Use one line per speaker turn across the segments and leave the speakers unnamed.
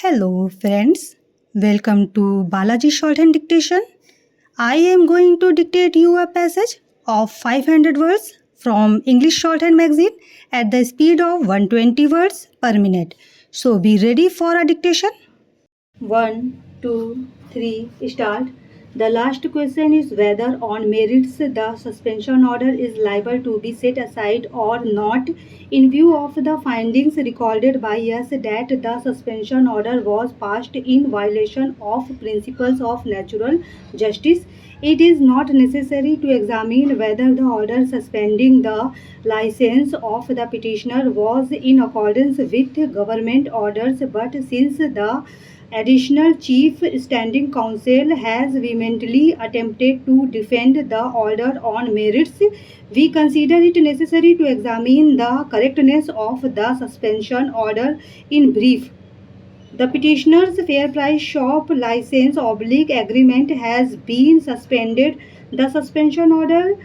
Hello friends, welcome to Balaji Shorthand Dictation. I am going to dictate you a passage of 500 words from English Shorthand magazine at the speed of 120 words per minute. So be ready for a dictation. 1, 2, 3, start. The last question is whether on merits the suspension order is liable to be set aside or not. In view of the findings recorded by us that the suspension order was passed in violation of principles of natural justice, it is not necessary to examine whether the order suspending the license of the petitioner was in accordance with government orders, but since the Additional Chief Standing Counsel has vehemently attempted to defend the order on merits, we consider it necessary to examine the correctness of the suspension order in brief. The petitioner's fair price shop license agreement has been suspended. The suspension order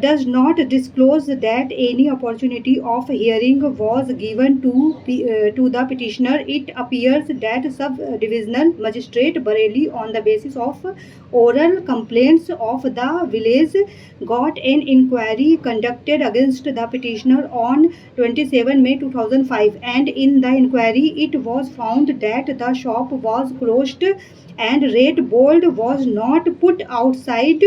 does not disclose that any opportunity of hearing was given to the petitioner. It appears that Sub-Divisional Magistrate Bareilly, on the basis of oral complaints of the village, got an inquiry conducted against the petitioner on 27 May 2005, and in the inquiry it was found that the shop was closed and red board was not put outside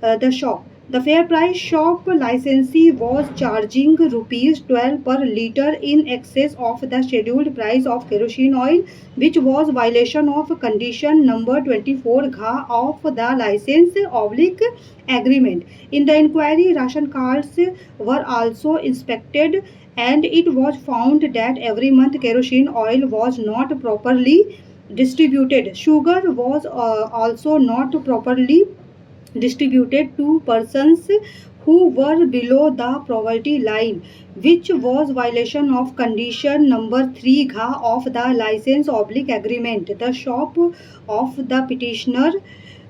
the shop. The fair price shop licensee was charging rupees 12 per litre in excess of the scheduled price of kerosene oil, which was violation of condition number 24 Gha of the license agreement. In the inquiry, ration cards were also inspected, and it was found that every month kerosene oil was not properly distributed. Sugar was also not properly distributed to persons who were below the poverty line, which was violation of condition number 3 Gha of the license agreement. The shop of the petitioner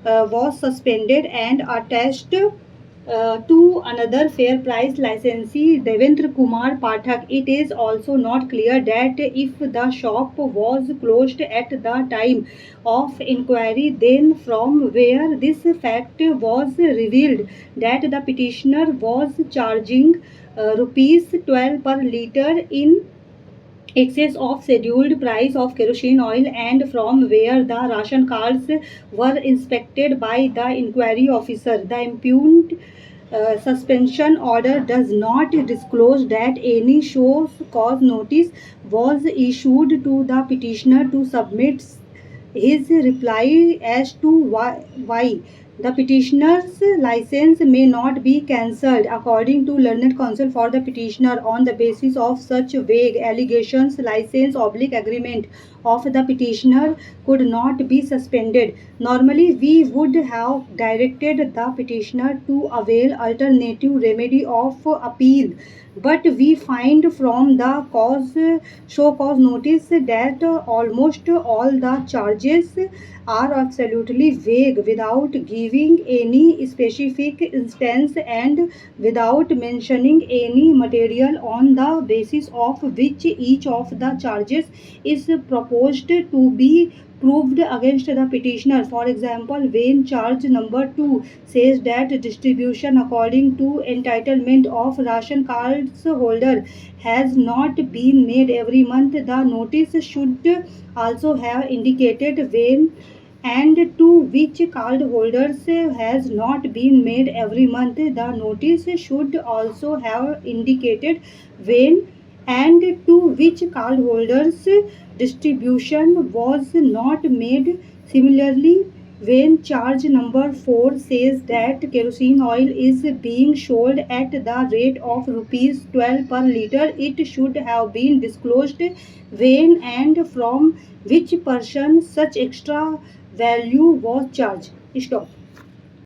was suspended and attached to another fair price licensee, Devendra Kumar Pathak. It is also not clear that if the shop was closed at the time of inquiry, then from where this fact was revealed that the petitioner was charging rupees 12 per litre in excess of scheduled price of kerosene oil, and from where the ration cards were inspected by the inquiry officer. The impugned suspension order does not disclose that any show cause notice was issued to the petitioner to submit his reply as to why the petitioner's license may not be cancelled. According to learned counsel for the petitioner, on the basis of such vague allegations, license agreement of the petitioner could not be suspended. Normally, we would have directed the petitioner to avail alternative remedy of appeal, but we find from the show cause notice that almost all the charges are absolutely vague, without giving any specific instance and without mentioning any material on the basis of which each of the charges is proposed to be proved against the petitioner. For example, when charge number 2 says that distribution according to entitlement of ration cards holder has not been made every month, the notice should also have indicated when and to which card holders has not been made every month. The notice should also have indicated when and to which card holders distribution was not made. Similarly, when charge number 4 says that kerosene oil is being sold at the rate of rupees 12 per litre, it should have been disclosed when and from which person such extra value was charged. Stop.